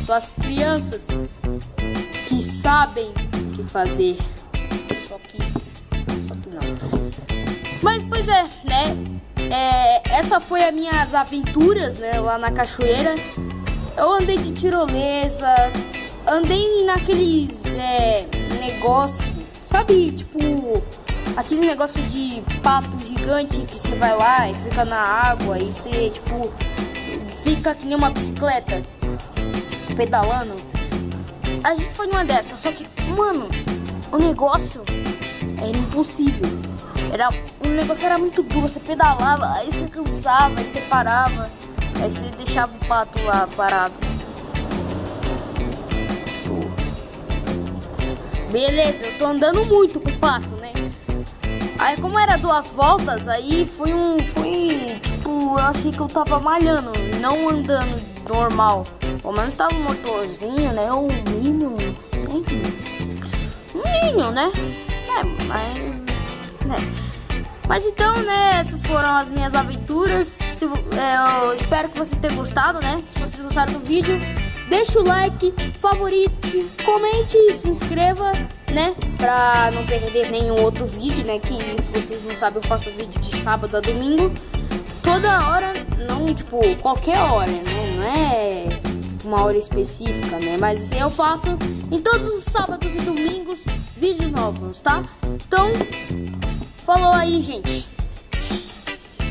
Só as crianças que sabem o que fazer. Só que não. Mas pois é, né? Essa foi as minhas aventuras, né, lá na cachoeira. Eu andei de tirolesa, andei naqueles negócios, sabe, tipo aquele negócio de pato gigante que você vai lá e fica na água e você, tipo, fica que nem uma bicicleta, pedalando. A gente foi numa dessas, só que, mano, o negócio era impossível. O negócio era muito duro, você pedalava, aí você cansava, aí você parava, aí você deixava o pato lá parado. Beleza, eu tô andando muito com o pato, né? Aí como era 2 voltas, aí foi tipo, eu achei que eu tava malhando, não andando normal. Pelo menos tava um motorzinho, né? Um mínimo, né? Mas então, né, essas foram as minhas aventuras. Eu espero que vocês tenham gostado, né? Se vocês gostaram do vídeo, deixa o like, favorite, comente e se inscreva, né? Pra não perder nenhum outro vídeo, né? Que se vocês não sabem, eu faço vídeo de sábado a domingo. Toda hora, não tipo, qualquer hora, né? Não é uma hora específica, né? Mas eu faço em todos os sábados e domingos vídeos novos, tá? Então, falou aí, gente.